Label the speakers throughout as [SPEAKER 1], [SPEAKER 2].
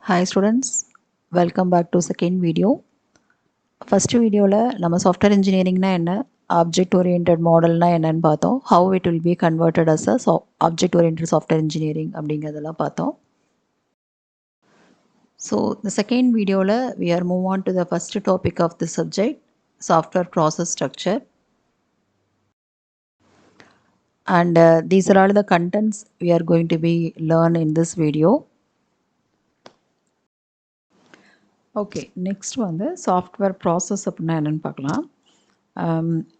[SPEAKER 1] Hi students, welcome back to second video. First வீடியோவில் நம்ம software இன்ஜினியரிங்னா என்ன, ஆப்ஜெக்ட் ஓரியன்ட் மாடல்னா என்னன்னு பார்த்தோம். How it will be converted as a object orient software engineering அப்படிங்கிறதெல்லாம் பார்த்தோம். ஸோ இந்த செகண்ட் வீடியோவில் we are move on to the first topic of the subject, software process structure. And these are all the contents we are going to be learn in this video. Okay, next வந்து software process அப்படின்னா என்னென்னு பார்க்கலாம்.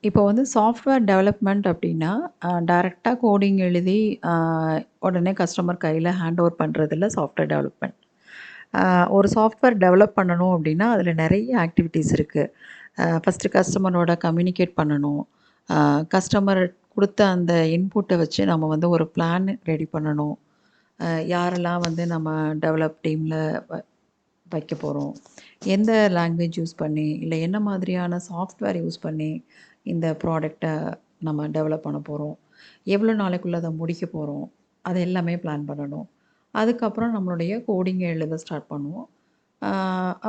[SPEAKER 1] இப்போ வந்து software development அப்படின்னா டைரெக்டாக coding எழுதி உடனே கஸ்டமர் கையில் ஹேண்ட் ஓவர் பண்ணுறதில்ல சாஃப்ட்வேர் டெவலப்மெண்ட். ஒரு சாஃப்ட்வேர் டெவலப் பண்ணணும் அப்படின்னா அதில் நிறைய ஆக்டிவிட்டீஸ் இருக்குது. ஃபஸ்ட்டு கஸ்டமரோட கம்யூனிகேட் பண்ணணும். கஸ்டமர் கொடுத்த அந்த இன்புட்டை வச்சு நம்ம வந்து ஒரு பிளான் ரெடி பண்ணணும். யாரெல்லாம் வந்து நம்ம டெவலப் டீமில் வைக்க போகிறோம், எந்த லாங்குவேஜ் யூஸ் பண்ணி இல்லை என்ன மாதிரியான சாஃப்ட்வேர் யூஸ் பண்ணி இந்த ப்ராடக்டை நம்ம டெவலப் பண்ண போகிறோம், எவ்வளோ நாளைக்குள்ளே அதை முடிக்க போகிறோம், அது எல்லாமே பிளான் பண்ணணும். அதுக்கப்புறம் நம்மளுடைய கோடிங்கை எழுத ஸ்டார்ட் பண்ணுவோம்.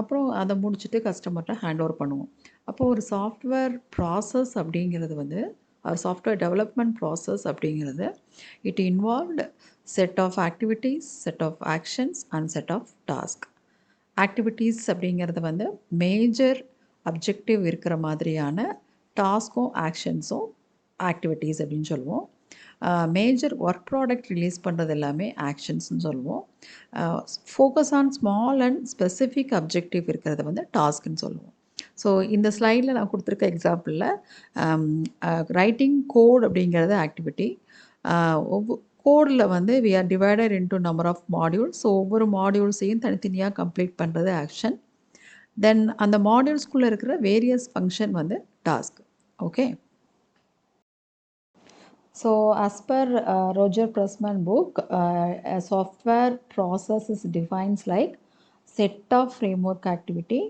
[SPEAKER 1] அப்புறம் அதை முடிச்சுட்டு கஸ்டமர்கிட்ட ஹேண்ட் ஓவர் பண்ணுவோம். அப்போது ஒரு சாஃப்ட்வேர் ப்ராசஸ் அப்படிங்கிறது வந்து சாஃப்ட்வேர் டெவலப்மெண்ட் ப்ராசஸ் அப்படிங்கிறது it involved set of activities, set of actions and set of task. Activities அப்படிங்கிறது வந்து மேஜர் அப்ஜெக்டிவ் இருக்கிற மாதிரியான டாஸ்க்கும் ஆக்ஷன்ஸும் ஆக்டிவிட்டீஸ் அப்படின்னு சொல்லுவோம். மேஜர் ஒர்க் ப்ராடக்ட் ரிலீஸ் பண்ணுறது எல்லாமே ஆக்ஷன்ஸ்னு சொல்லுவோம். Focus on small and specific objective இருக்கிறத வந்து டாஸ்க்னு சொல்லுவோம். ஸோ இந்த ஸ்லைடில் நான் கொடுத்துருக்க எக்ஸாம்பிளில் ரைட்டிங் கோட் அப்படிங்கிறது ஆக்டிவிட்டி. கோடில் வந்து we are divided into number of modules. So ஒவ்வொரு மாடியூல்ஸையும் தனித்தனியாக கம்ப்ளீட் பண்ணுறது ஆக்ஷன். தென் அந்த மாடியூல்ஸ்குள்ளே இருக்கிற வேரியஸ் ஃபங்க்ஷன் வந்து task. Okay, so as per Roger Pressman book, a software process is defined like set of framework activity.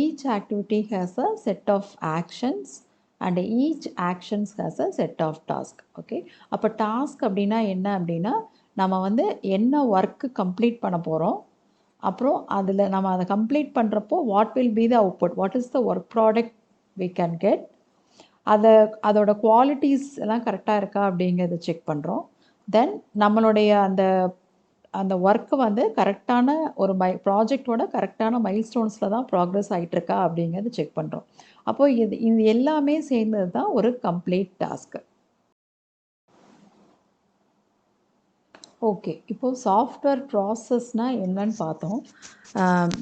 [SPEAKER 1] Each activity has a set of actions and each actions has a set of task. Okay, அப்போ task அப்படின்னா என்ன அப்படின்னா நம்ம வந்து என்ன work complete பண்ண போகிறோம், அப்புறம் அதில் நம்ம அதை கம்ப்ளீட் பண்ணுறப்போ what will be the output, what is the work product we can get, அதோட குவாலிட்டிஸ் எல்லாம் கரெக்டாக இருக்கா அப்படிங்கிறத செக் பண்ணுறோம். தென் நம்மளுடைய அந்த அந்த ஒர்க்கு வந்து கரெக்டான ஒரு ப்ராஜெக்டோட கரெக்டான மைல்ஸ்டோன்ஸில் தான் ப்ராக்ரஸ் ஆகிட்டுருக்கா அப்படிங்கிறது செக் பண்ணுறோம். அப்போது இது எல்லாமே சேர்ந்தது தான் ஒரு கம்ப்ளீட் டாஸ்க்கு. ஓகே, இப்போது சாஃப்ட்வேர் ப்ராசஸ்னால் என்னன்னு பார்த்தோம்.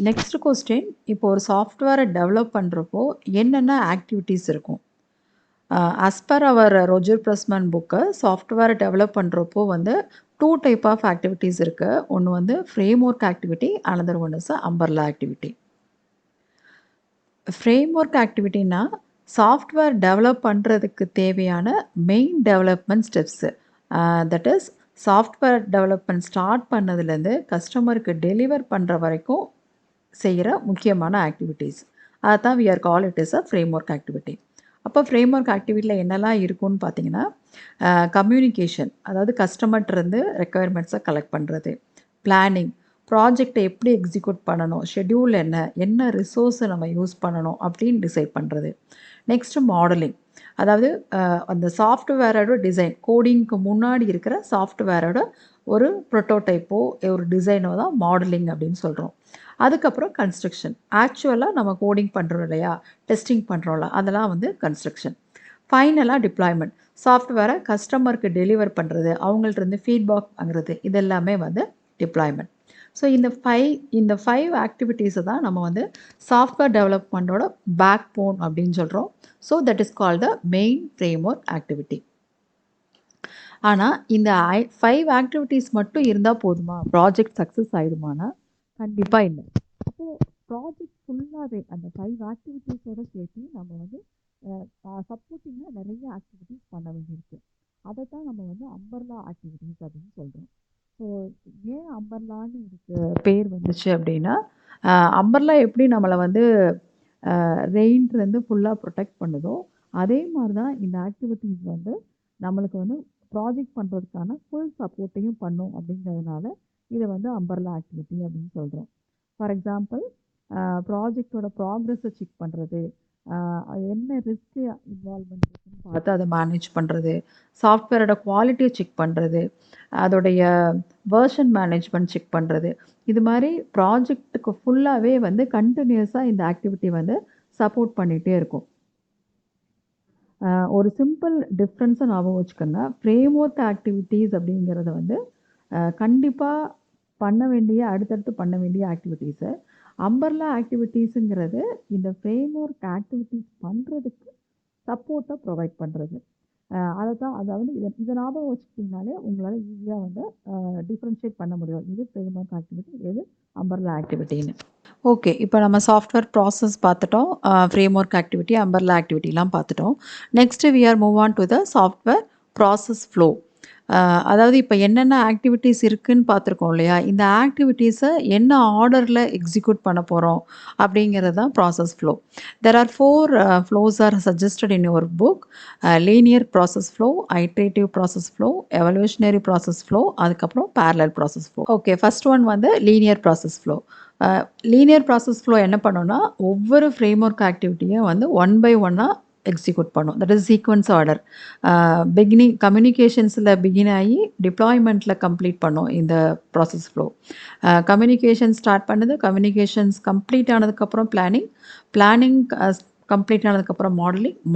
[SPEAKER 1] நெக்ஸ்ட் கொஸ்டின், இப்போ ஒரு சாஃப்ட்வேரை டெவலப் பண்ணுறப்போ என்னென்ன ஆக்டிவிட்டீஸ் இருக்கும்? as per our Roger Pressman book, software develop பண்ணுறப்போ வந்து 2 டைப் ஆஃப் ஆக்டிவிட்டீஸ் இருக்குது. ஒன்று வந்து frame work activity, another one is umbrella activity. Frame work ஆக்டிவிட்டின்னா சாஃப்ட்வேர் டெவலப் பண்ணுறதுக்கு தேவையான main development steps. That is software development start பண்ணதுலேருந்து கஸ்டமருக்கு டெலிவர் பண்ணுற வரைக்கும் செய்கிற முக்கியமான ஆக்டிவிட்டீஸ். அதுதான் we are call it is a frame work activity. அப்போ ஃப்ரேம் ஒர்க் ஆக்டிவிட்டியில் என்னெல்லாம் இருக்குன்னு பார்த்தீங்கன்னா, கம்யூனிகேஷன், அதாவது கஸ்டமர்கிட்டருந்து ரெக்குயர்மெண்ட்ஸை கலெக்ட் பண்ணுறது. பிளானிங், ப்ராஜெக்டை எப்படி எக்ஸிக்யூட் பண்ணணும், ஷெட்யூல் என்ன, என்ன ரிசோர்ஸை நம்ம யூஸ் பண்ணணும் அப்படின்னு டிசைட் பண்ணுறது. நெக்ஸ்ட்டு மாடலிங், அதாவது அந்த சாஃப்ட்வேரோட டிசைன், கோடிங்க்கு முன்னாடி இருக்கிற சாஃப்ட்வேரோட ஒரு ப்ரோட்டோடைப்போ ஒரு டிசைனோ தான் மாடலிங் அப்படின்னு சொல்கிறோம். அதுக்கப்புறம் கன்ஸ்ட்ரக்ஷன், ஆக்சுவலாக நம்ம கோடிங் பண்ணுறோம் இல்லையா, டெஸ்டிங் பண்ணுறோம்ல, அதெல்லாம் வந்து கன்ஸ்ட்ரக்ஷன். ஃபைனலாக டிப்ளாய்மெண்ட், சாஃப்ட்வேரை கஸ்டமருக்கு டெலிவர் பண்ணுறது, அவங்கள்ட்ட ஃபீட்பேக் வாங்குறது, இதெல்லாமே வந்து டிப்ளாய்மெண்ட். ஸோ இந்த ஃபைவ் ஆக்டிவிட்டீஸை தான் நம்ம வந்து சாஃப்ட்வேர் டெவலப்மெண்ட்டோட பேக் போன் அப்படின்னு சொல்கிறோம். So that is called the main frame work activity. ஆனால் இந்த 5 ஆக்டிவிட்டீஸ் மட்டும் இருந்தால் போதுமா, ப்ராஜெக்ட் சக்ஸஸ் ஆகிடுமானா கண்டிப்பாக இல்லை. அப்போது ப்ராஜெக்ட் ஃபுல்லாகவே அந்த 5 ஆக்டிவிட்டீஸோடு சேர்த்து நம்ம வந்து சப்போர்ட்டிங்காக நிறைய ஆக்டிவிட்டீஸ் பண்ண வேண்டியிருக்கு. அதை தான் நம்ம வந்து அம்பர்லா ஆக்டிவிட்டீஸ் அப்படின்னு சொல்கிறோம். ஸோ ஏன் அம்பர்லான்னு இதுக்கு பேர் வந்துச்சு அப்படின்னா, அம்பர்லா எப்படி நம்மளை வந்து ரெயின்லேருந்து ஃபுல்லாக ப்ரொடெக்ட் பண்ணுதோ அதே மாதிரி தான் இந்த ஆக்டிவிட்டீஸ் வந்து நம்மளுக்கு வந்து ப்ராஜெக்ட் பண்ணுறதுக்கான ஃபுல் சப்போர்ட்டையும் பண்ணும். அப்படிங்கிறதுனால இதை வந்து அம்பர்லா ஆக்டிவிட்டி அப்படின்னு சொல்கிறோம். ஃபார் எக்ஸாம்பிள் ப்ராஜெக்டோட ப்ராக்ரஸை செக் பண்ணுறது, என்ன ரிஸ்க்கு இன்வால்வ்மெண்ட் இருக்குன்னு பார்த்து அதை மேனேஜ் பண்ணுறது, சாஃப்ட்வேரோட குவாலிட்டியை செக் பண்ணுறது, அதோடைய வெர்ஷன் மேனேஜ்மெண்ட் செக் பண்ணுறது, இது மாதிரி ப்ராஜெக்ட்டுக்கு ஃபுல்லாகவே வந்து கண்டினியூஸாக இந்த ஆக்டிவிட்டி வந்து சப்போர்ட் பண்ணிகிட்டே இருக்கும். ஒரு சிம்பிள் டிஃப்ரென்ஸை ஞாபகம் வச்சுக்கோங்க. ஃப்ரேம் ஒர்க் ஆக்டிவிட்டீஸ் அப்படிங்கிறத வந்து கண்டிப்பாக பண்ண வேண்டிய அடுத்தடுத்து பண்ண வேண்டிய ஆக்டிவிட்டீஸு. அம்பர்லா ஆக்டிவிட்டீஸுங்கிறது இந்த ஃப்ரேம் ஒர்க் ஆக்டிவிட்டீஸ் பண்ணுறதுக்கு சப்போர்ட்டை ப்ரொவைட் பண்ணுறது. அதை தான் அதாவது இதை ஞாபகம் வச்சுக்கிட்டிங்கனாலே உங்களால் ஈஸியாக வந்து டிஃப்ரென்ஷியேட் பண்ண முடியும். இது ஃப்ரேம் ஒர்க் ஆக்டிவிட்டி, எது அம்பர்லா ஆக்டிவிட்டின்னு. ஓகே. இப்போ நம்ம சாஃப்ட்வேர் ப்ராசஸ் பார்த்துட்டோம். ஃப்ரேம் ஒர்க் ஆக்டிவிட்டி, அம்பர்லா ஆக்டிவிட்டிலாம் பார்த்துட்டோம். Next we are move on to the software process flow. அதாவது இப்போ என்னென்ன ஆக்டிவிட்டீஸ் இருக்குன்னு பார்த்துருக்கோம் இல்லையா? இந்த ஆக்டிவிட்டீஸை என்ன ஆர்டரில் எக்ஸிக்யூட் பண்ண போகிறோம் அப்படிங்கிறது தான் process flow. There are 4 flows are suggested in your book. Linear process flow, iterative process flow, evolutionary process flow, அதுக்கப்புறம் parallel process flow. Okay, first one வந்து linear process flow. Linear process flow என்ன பண்ணுன்னா, ஒவ்வொரு frame work ஆக்டிவிட்டியும் வந்து one by ஒன்னாக execute பண்ணும். That is sequence order. Beginning கம்யூனிகேஷன்ஸில் பிகின் ஆகி டிப்ளாய்மெண்ட்டில் கம்ப்ளீட் பண்ணும் இந்த ப்ராசஸ் ஃப்ளோ. கம்யூனிகேஷன் ஸ்டார்ட் பண்ணுது, கம்யூனிகேஷன்ஸ் கம்ப்ளீட் ஆனதுக்கப்புறம் பிளானிங் கம்ப்ளீட் ஆனதுக்கப்புறம்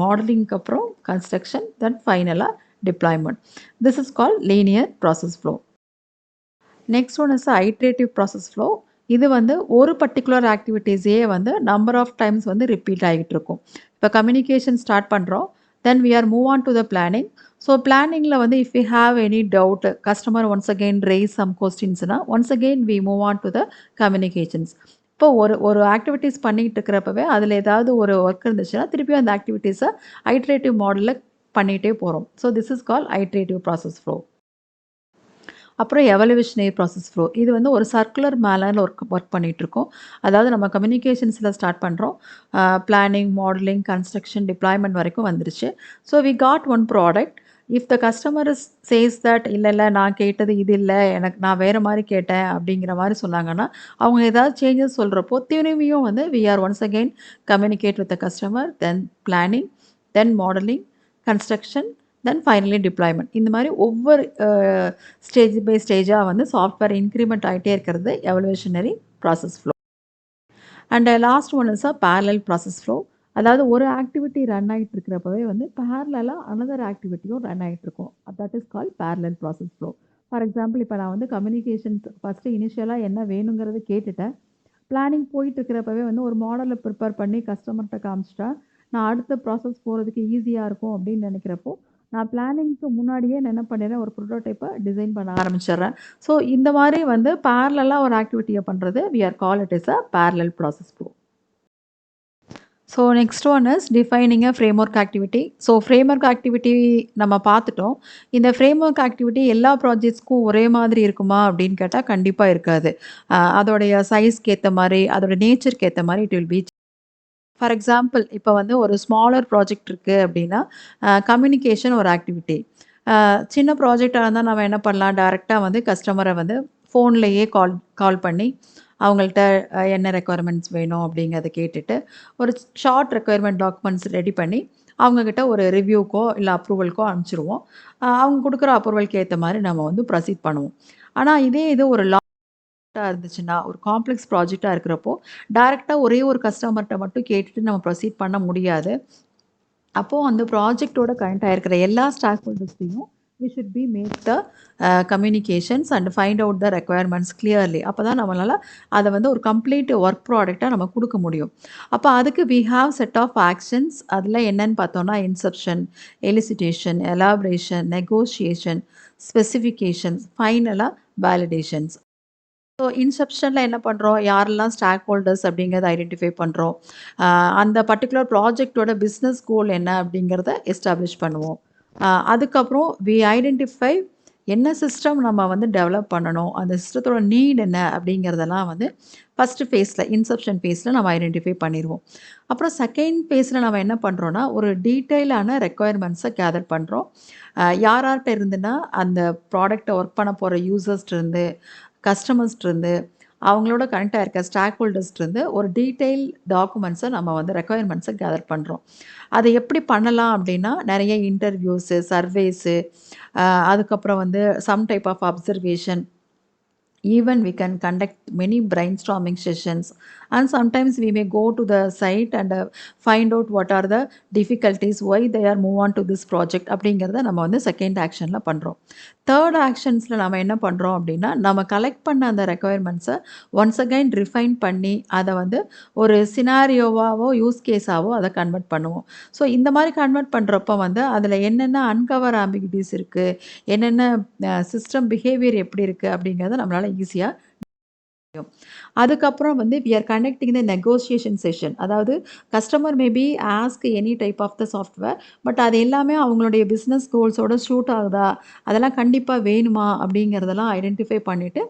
[SPEAKER 1] மாடலிங்க்கு அப்புறம் கன்ஸ்ட்ரக்ஷன், தென் ஃபைனலாக deployment. This is called linear process flow. Next one is iterative process flow. இது வந்து ஒரு பர்டிகுலர் ஆக்டிவிட்டீஸையே வந்து நம்பர் ஆஃப் டைம்ஸ் வந்து ரிப்பீட் ஆகிட்டு இருக்கும். இப்போ கம்யூனிகேஷன் ஸ்டார்ட் பண்ணுறோம், then we are move on to the planning. So பிளானிங்கில் வந்து if you have any doubt, customer once again raise some கொஸ்டின்ஸ்னா once again we move on to the communications. இப்போ ஒரு ஆக்டிவிட்டீஸ் பண்ணிகிட்டு இருக்கிறப்பவே அதில் ஏதாவது ஒரு ஒர்க் இருந்துச்சுன்னா திருப்பியும் அந்த ஆக்டிவிட்டீஸை ஐட்ரேட்டிவ் மாடலில் பண்ணிகிட்டே போகிறோம். So this is call iterative process flow. அப்புறம் எவல்யூஷனரி ப்ராசஸ் ஃப்ளோ. இது வந்து ஒரு சர்க்குலர் மேனரில் ஒர்க் பண்ணிகிட்ருக்கோம். அதாவது நம்ம கம்யூனிகேஷன்ஸில் ஸ்டார்ட் பண்ணுறோம். பிளானிங், மாடலிங், கன்ஸ்ட்ரக்ஷன், டிப்ளாய்மெண்ட் வரைக்கும் வந்துருச்சு. So we got one product. If the customer says that இல்லை நான் கேட்டது இது இல்லை, நான் வேறு மாதிரி கேட்டேன் அப்படிங்கிற மாதிரி சொன்னாங்கன்னா, அவங்க ஏதாவது சேஞ்சஸ் சொல்கிறப்போ திரும்பியும் வந்து we are once again communicate with the customer, then planning, then modelling, construction, then finally deployment. இந்த மாதிரி ஒவ்வொரு ஸ்டேஜ் பை ஸ்டேஜாக வந்து சாஃப்ட்வேர் இன்க்ரிமெண்ட் ஆகிட்டே இருக்கிறது evolutionary process flow. And last one is parallel process flow. அதாவது ஒரு ஆக்டிவிட்டி ரன் ஆகிட்டு இருக்கிறப்பவே வந்து பேரலாக அனதர் ஆக்டிவிட்டியும் ரன் ஆகிட்டு இருக்கும். That is call parallel process flow. For example, இப்போ நான் வந்து கம்யூனிகேஷன் ஃபஸ்ட்டு இனிஷியலாக என்ன வேணுங்கிறது கேட்டுட்டேன். பிளானிங் போயிட்டு இருக்கிறப்பவே வந்து ஒரு மாடலை ப்ரிப்பேர் பண்ணி கஸ்டமர்கிட்ட காமிச்சிட்டா நான் அடுத்த ப்ராசஸ் போகிறதுக்கு ஈஸியாக இருக்கும் அப்படின்னு நினைக்கிறப்போ நான் பிளானிங்க்கு முன்னாடியே நான் என்ன பண்ணிடுறேன், ஒரு ப்ரோட்டோடைப்பை டிசைன் பண்ண ஆரம்பிச்சிடுறேன். ஸோ இந்த மாதிரி வந்து பேரலாக ஒரு ஆக்டிவிட்டியை பண்ணுறது we are call it is a parallel process flow. So next one is defining a frame work activity. So frame work activity நம்ம பார்த்துட்டோம். இந்த ஃப்ரேம் ஒர்க் ஆக்டிவிட்டி எல்லா ப்ராஜெக்ட்ஸ்க்கும் ஒரே மாதிரி இருக்குமா அப்படின்னு கேட்டால் கண்டிப்பாக இருக்காது. அதோடைய சைஸ்க்கு ஏற்ற மாதிரி, அதோட நேச்சருக்கு ஏற்ற மாதிரி it will B. For example, இப்போ வந்து ஒரு ஸ்மாலர் ப்ராஜெக்ட் இருக்குது அப்படின்னா கம்யூனிகேஷன் ஒரு ஆக்டிவிட்டி. சின்ன ப்ராஜெக்டாக இருந்தால் நம்ம என்ன பண்ணலாம், டைரெக்டாக வந்து கஸ்டமரை வந்து ஃபோன்லேயே கால் பண்ணி அவங்கள்ட்ட என்ன ரெக்குயர்மெண்ட்ஸ் வேணும் அப்படிங்கிறத கேட்டுட்டு ஒரு ஷார்ட் ரெக்குயர்மெண்ட் டாக்குமெண்ட்ஸ் ரெடி பண்ணி அவங்கக்கிட்ட ஒரு ரிவ்யூக்கோ இல்லை அப்ரூவலுக்கோ அனுப்பிச்சிருவோம். அவங்க கொடுக்குற அப்ரூவலுக்கு ஏற்ற மாதிரி நம்ம வந்து ப்ரொசீட் பண்ணுவோம். ஆனால் இது ஒரு இருந்துச்சுன்னா, ஒரு காம்ப்ளெக்ஸ் ப்ராஜெக்ட்டா இருக்கிறப்போ, டைரக்ட்டா ஒரே ஒரு கஸ்டமர்ட்ட மட்டும் கேட்டுட்டு நம்ம ப்ரொசீட் பண்ண முடியாது. அப்போ அந்த ப்ராஜெக்ட்டோட கனெக்ட் ஆயிருக்கிற எல்லா ஸ்டாக் ஹோல்டர்ஸ்டையும் we should be make the communications and find out the requirements clearly. அப்போ தான் நம்மளால் அதை வந்து ஒரு கம்ப்ளீட் ஒர்க் ப்ராடக்டாக நம்ம கொடுக்க முடியும். அப்போ அதுக்கு we have set of actions. அதில் என்னன்னு பார்த்தோம்னா, inception, elicitation, elaboration, negotiation, specifications, ஃபைனலாக வேலிடேஷன்ஸ். ஸோ இன்செப்ஷனில் என்ன பண்ணுறோம், யாரெல்லாம் ஸ்டாக் ஹோல்டர்ஸ் அப்படிங்கிறத ஐடென்டிஃபை பண்ணுறோம். அந்த பர்டிகுலர் ப்ராஜெக்டோட பிஸ்னஸ் கோல் என்ன அப்படிங்கிறத எஸ்டாப்ளிஷ் பண்ணுவோம். அதுக்கப்புறம் வி ஐடென்டிஃபை என்ன சிஸ்டம் நம்ம வந்து டெவலப் பண்ணணும், அந்த சிஸ்டத்தோட நீட் என்ன அப்படிங்கிறதெல்லாம் வந்து ஃபஸ்ட்டு ஃபேஸில், இன்செப்ஷன் ஃபேஸில் நம்ம ஐடென்டிஃபை பண்ணிடுவோம். அப்புறம் செகண்ட் ஃபேஸில் நம்ம என்ன பண்ணுறோன்னா, ஒரு டீட்டெயிலான ரெக்குயர்மெண்ட்ஸை கேதர் பண்ணுறோம். யார்கிட்ட இருந்துன்னா, அந்த ப்ராடக்டை ஒர்க் பண்ண போகிற யூசர்ஸ்ட்டு இருந்து, கஸ்டமர்ஸ்ட்டருந்து, அவங்களோட கனெக்ட் ஆயிருக்க ஸ்டாக் ஹோல்டர்ஸ்ட்டருந்து ஒரு டீட்டெயில் டாக்குமெண்ட்ஸை நம்ம வந்து ரெக்வயர்மெண்ட்ஸை கேதர் பண்ணுறோம். அதை எப்படி பண்ணலாம் அப்படின்னா, நெறைய இன்டர்வியூஸு, சர்வேஸு, அதுக்கப்புறம் வந்து some type of observation. Even we can conduct many brainstorming sessions, and sometimes we may go to the site and find out what are the difficulties, why they are move on to this project அப்படிங்கிறத நம்ம வந்து second ஆக்ஷனில் பண்ணுறோம். Third ஆக்ஷன்ஸில் நம்ம என்ன பண்ணுறோம் அப்படின்னா, நம்ம கலெக்ட் பண்ண அந்த ரெக்குயர்மெண்ட்ஸை ஒன்ஸ் அகைன் ரிஃபைன் பண்ணி அதை வந்து ஒரு சினாரியோவாவோ யூஸ் கேஸாவோ அதை கன்வெர்ட் பண்ணுவோம். ஸோ இந்த மாதிரி கன்வெர்ட் பண்ணுறப்போ வந்து அதில் என்னென்ன அன்கவர் ஆம்பிகிட்டிஸ் இருக்குது, என்னென்ன சிஸ்டம் பிஹேவியர் எப்படி இருக்குது அப்படிங்கிறத நம்மளால் ஈஸியாக. அதுக்கப்புறம் வந்து we are conducting the negotiation session. அதாவது customer maybe ask any type of the software, but அது எல்லாமே அவங்களுடைய பிஸ்னஸ் கோல்ஸோட ஷூட் ஆகுதா, அதெல்லாம் கண்டிப்பாக வேணுமா அப்படிங்கிறதெல்லாம் ஐடென்டிஃபை பண்ணிவிட்டு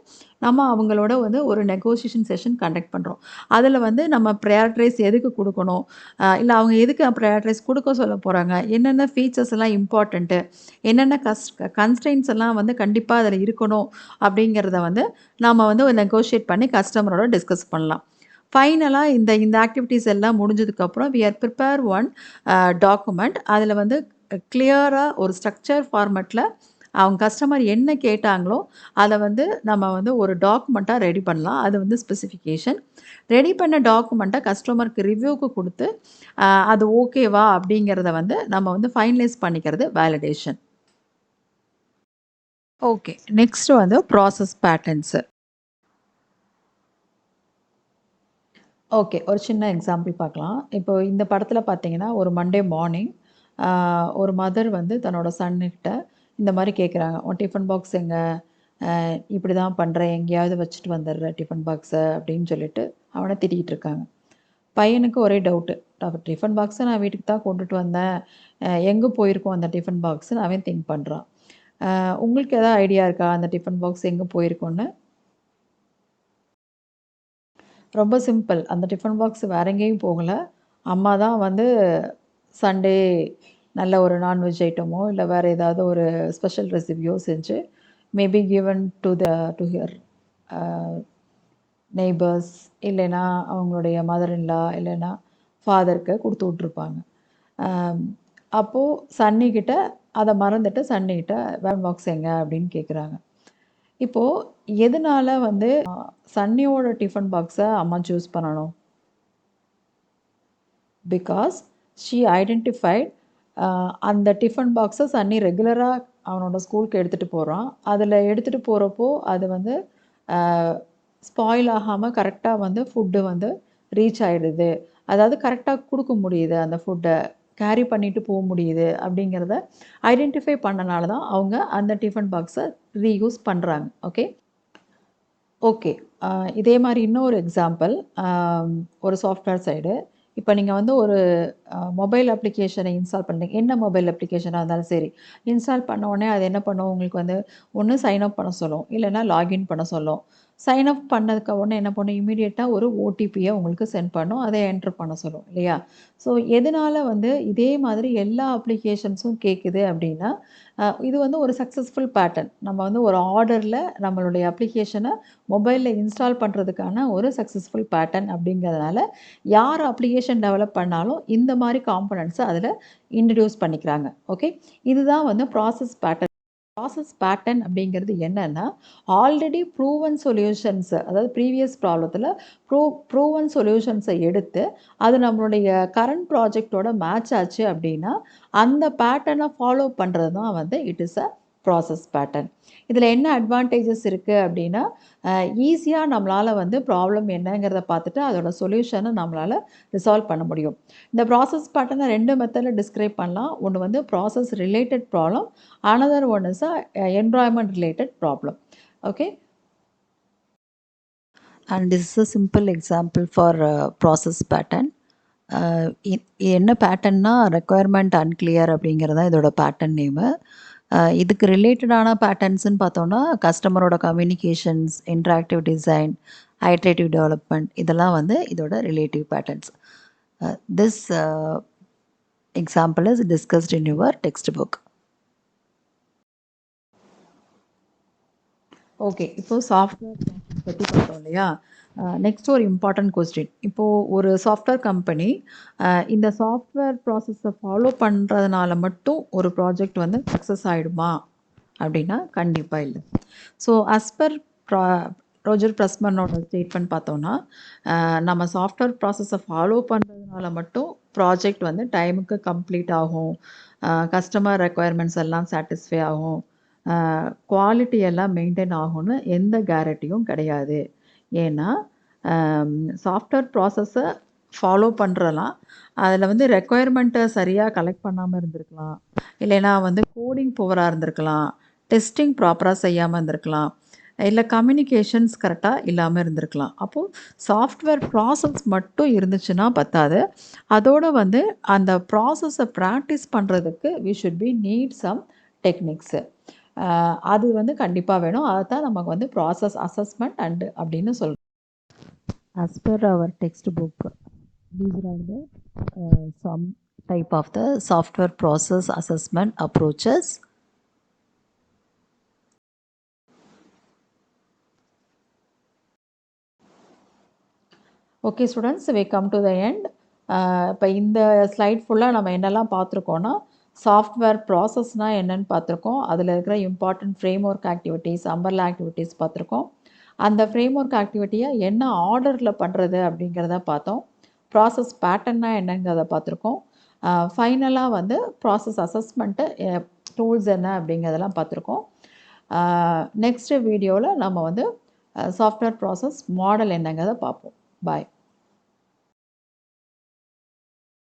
[SPEAKER 1] நம்ம அவங்களோட வந்து ஒரு நெகோசியேஷன் செஷன் கண்டக்ட் பண்ணுறோம். அதில் வந்து நம்ம ப்ரையாரிட்டைஸ் எதுக்கு கொடுக்கணும், இல்லை அவங்க எதுக்கு ப்ரையாரிட்டைஸ் கொடுக்க சொல்ல போகிறாங்க, என்னென்ன ஃபீச்சர்ஸ் எல்லாம் இம்பார்ட்டண்ட்டு, என்னென்ன கன்ஸ்ட்ரெயின்ஸ் எல்லாம் வந்து கண்டிப்பாக அதில் இருக்கணும் அப்படிங்கிறத வந்து நாம் வந்து ஒரு நெகோஷியேட் பண்ணி கஸ்டமரோட டிஸ்கஸ் பண்ணலாம். ஃபைனலாக இந்த ஆக்டிவிட்டீஸ் எல்லாம் முடிஞ்சதுக்கப்புறம் we are prepare one document. அதில் வந்து கிளியராக ஒரு ஸ்ட்ரக்சர் ஃபார்மேட்டில் அவங்க கஸ்டமர் என்ன கேட்டாங்களோ அதை வந்து நம்ம வந்து ஒரு டாக்குமெண்ட்டாக ரெடி பண்ணலாம். அது வந்து ஸ்பெசிஃபிகேஷன். ரெடி பண்ண டாக்குமெண்ட்டை கஸ்டமருக்கு ரிவ்யூக்கு கொடுத்து அது ஓகேவா அப்படிங்கிறத வந்து நம்ம வந்து ஃபைனலைஸ் பண்ணிக்கிறது வேலிடேஷன். ஓகே, நெக்ஸ்ட் வந்து ப்ராசஸ் பேட்டர்ன்ஸு. ஓகே, ஒரு சின்ன எக்ஸாம்பிள் பார்க்கலாம். இப்போ இந்த படத்தில் பார்த்தீங்கன்னா, ஒரு மண்டே மார்னிங் ஒரு மதர் வந்து தன்னோட சன்னுக்கிட்ட இந்த மாதிரி கேட்குறாங்க, உன் டிஃபன் பாக்ஸ் எங்க? இப்படி தான் பண்ணுறேன், எங்கேயாவது வச்சுட்டு வந்துடுற டிஃபன் பாக்ஸை அப்படின்னு சொல்லிட்டு அவனை திட்டிகிட்டு இருக்காங்க. பையனுக்கு ஒரே டவுட்டு, டிஃபன் பாக்ஸை நான் வீட்டுக்கு தான் கொண்டுட்டு வந்தேன், எங்கே போயிருக்கோம் அந்த டிஃபன் பாக்ஸ்ன்னு அவன் திங்க் பண்ணுறான். உங்களுக்கு எதாவது ஐடியா இருக்கா அந்த டிஃபன் பாக்ஸ் எங்கே போயிருக்கோன்னு? ரொம்ப சிம்பிள். அந்த டிஃபன் பாக்ஸ் வேற எங்கேயும் போகல. அம்மா தான் வந்து சண்டே நல்ல ஒரு நான்வெஜ் ஐட்டமோ, இல்லை வேறு ஏதாவது ஒரு ஸ்பெஷல் ரெசிபியோ செஞ்சு maybe given to hear neighbours, இல்லைன்னா அவங்களுடைய மதர் இன் லா, இல்லைன்னா ஃபாதருக்கு கொடுத்து விட்ருப்பாங்க. அப்போது சன்னிக்கிட்ட அதை மறந்துட்டு சன்னிக்கிட்ட டிஃபன் பாக்ஸ் எங்க அப்படின்னு கேட்குறாங்க. இப்போது எதனால வந்து சன்னியோட டிஃபன் பாக்ஸை அம்மா சூஸ் பண்ணணும்? பிகாஸ் ஷீ ஐடென்டிஃபைட் அந்த டிஃபன் பாக்ஸை சன்னி ரெகுலராக அவனோட ஸ்கூலுக்கு எடுத்துகிட்டு போகிறான். அதில் எடுத்துகிட்டு போகிறப்போ அது வந்து ஸ்பாயில் ஆகாமல் கரெக்டாக வந்து ஃபுட்டு வந்து ரீச் ஆகிடுது, அதாவது கரெக்டாக கொடுக்க முடியுது, அந்த ஃபுட்டை கேரி பண்ணிட்டு போக முடியுது அப்படிங்கிறத ஐடென்டிஃபை பண்ணனால தான் அவங்க அந்த டிஃபன் பாக்ஸை ரீயூஸ் பண்ணுறாங்க. ஓகே ஓகே இதே மாதிரி இன்னொரு எக்ஸாம்பிள், ஒரு சாஃப்ட்வேர் சைடு. இப்போ நீங்கள் வந்து ஒரு மொபைல் அப்ளிகேஷனை இன்ஸ்டால் பண்ணுறீங்க, என்ன மொபைல் அப்ளிகேஷனாக இருந்தாலும் சரி. இன்ஸ்டால் பண்ண உடனே அது என்ன பண்ணும், உங்களுக்கு வந்து ஒன்று சைன் அப் பண்ண சொல்லும், இல்லைன்னா லாகின் பண்ண சொல்லும். சைன் அப் பண்ணதுக்கு உடனே என்ன பண்ணும், இமீடியட்டாக ஒரு ஓடிபியை உங்களுக்கு சென்ட் பண்ணும், அதை என்ட்ரு பண்ண சொல்லும் இல்லையா? ஸோ எதனால் வந்து இதே மாதிரி எல்லா அப்ளிகேஷன்ஸும் கேட்குது அப்படின்னா, இது வந்து ஒரு சக்ஸஸ்ஃபுல் பேட்டர்ன். நம்ம வந்து ஒரு ஆர்டரில் நம்மளுடைய அப்ளிகேஷனை மொபைலில் இன்ஸ்டால் பண்ணுறதுக்கான ஒரு சக்ஸஸ்ஃபுல் பேட்டர்ன் அப்படிங்கிறதுனால யார் அப்ளிகேஷன் டெவலப் பண்ணாலும் இந்த மாதிரி காம்பனன்ட்ஸை அதில் இன்ட்ரடியூஸ் பண்ணிக்கிறாங்க. ஓகே, இதுதான் வந்து ப்ராசஸ் பேட்டர்ன். ப்ராசஸ் பேட்டர்ன் அப்படிங்கிறது என்னென்னா, ஆல்ரெடி ப்ரூவன் சொல்யூஷன்ஸை, அதாவது ப்ரீவியஸ் ப்ராப்ளத்தில் ப்ரூவன் சொல்யூஷன்ஸை எடுத்து அது நம்மளுடைய கரண்ட் ப்ராஜெக்டோட மேட்ச் ஆச்சு அப்படின்னா அந்த பேட்டர்னை ஃபாலோ பண்ணுறது தான் வந்து it is a process pattern. இதில் என்ன அட்வான்டேஜஸ் இருக்குது அப்படின்னா, ஈஸியாக நம்மளால் வந்து ப்ராப்ளம் என்னங்கிறத பார்த்துட்டு அதோட சொல்யூஷனை நம்மளால் ரிசால்வ் பண்ண முடியும். இந்த ப்ராசஸ் பேட்டர்னை 2 மெத்தடில் டிஸ்கிரைப் பண்ணலாம். ஒன்று வந்து process related problem, another one is a environment related problem. Okay, and this is a simple example for process pattern. என்ன பேட்டர்ன்னா ரெக்குயர்மெண்ட் அன்கிளியர் அப்படிங்கிறதா இதோட பேட்டர்ன் நேமு. இதுக்கு ரிலேட்டடான பேட்டர்ன்ஸ்ன்னு பார்த்தோன்னா கஸ்டமரோட communications, interactive design, iterative development, இதெல்லாம் வந்து இதோட relative patterns. This example is discussed in your text book. Okay. இப்போ சாஃப்ட்வேர் ப்ராசஸ் பத்தி பார்த்தோம் இல்லையா? நெக்ஸ்ட் ஒரு இம்பார்ட்டன்ட் கொஸ்டின். இப்போ ஒரு சாஃப்ட்வேர் கம்பெனி இந்த சாஃப்ட்வேர் ப்ராசஸ ஃபாலோ பண்றதுனால மட்டும் ஒரு ப்ராஜெக்ட் வந்து சக்சஸ் ஆயிடுமா? அப்படின்னா கண்டிப்பா இல்ல. ஸோ ஆஸ் பெர் ப்ரா ரோஜர் பிரஸ்மனோட ஸ்டேட்மெண்ட் பார்த்தோம்னா, நம்ம சாஃப்ட்வேர் ப்ராசஸ ஃபாலோ பண்றதுனால மட்டும் ப்ராஜெக்ட் வந்து டைமுக்கு கம்ப்ளீட் ஆகும். கஸ்டமர் ரெக்வயர்மெண்ட்ஸ் எல்லாம் சாட்டிஸ்ஃபை ஆகும். குவாலிட்டி எல்லாம் மெயின்டெயின் ஆகும்னு எந்த கேரண்டியும் கிடையாது. ஏன்னா, சாஃப்ட்வேர் ப்ராசஸ ஃபாலோ பண்றலாம். அதில வந்து ரெக்வயர்மெண்ட்ட சரியா கலெக்ட் பண்ணாம இருந்திருக்கலாம். இல்லைன்னா வந்து கோடிங் புவரா இருந்திருக்கலாம். டெஸ்டிங் ப்ராப்பரா செய்யாம இருந்திருக்கலாம். இல்ல கம்யூனிகேஷன்ஸ் கரெக்ட்டா இல்லாம இருந்திருக்கலாம். அப்போ சாஃப்ட்வேர் ப்ராசஸ் மட்டும் இருந்துச்சுன்னா பத்தாது. அதோட வந்து அந்த ப்ராசஸ பிராக்டிஸ் பண்றதுக்கு we should be need some techniques. அது வந்து கண்டிப்பா வேணும். அதத்தான் நமக்கு வந்து ப்ராசஸ் அசஸ்மெண்ட் அண்ட் அப்படின்னு சொல்றோம். As per our textbook, these are the some type of the software process assessment approaches. Okay students, we come to the end. இப்போ இந்த ஸ்லைட் ஃபுல்லாக நம்ம என்னெல்லாம் பார்த்துருக்கோன்னா, சாஃப்ட்வேர் ப்ராசஸ்னால் என்னன்னு பார்த்துருக்கோம். அதில் இருக்கிற important frame work activities, umbrella activities பார்த்துருக்கோம். அந்த ஃப்ரேம் ஒர்க் ஆக்டிவிட்டியை என்ன ஆர்டரில் பண்ணுறது அப்படிங்கிறத பார்த்தோம். ப்ராசஸ் பேட்டர்னா என்னங்கிறத பார்த்துருக்கோம். ஃபைனலாக வந்து ப்ராசஸ் அசஸ்மெண்ட்டு டூல்ஸ் என்ன அப்படிங்கிறதெல்லாம் பார்த்துருக்கோம். நெக்ஸ்ட் வீடியோவில் நம்ம வந்து சாஃப்ட்வேர் ப்ராசஸ் மாடல் என்னங்கிறத பார்ப்போம். பாய்.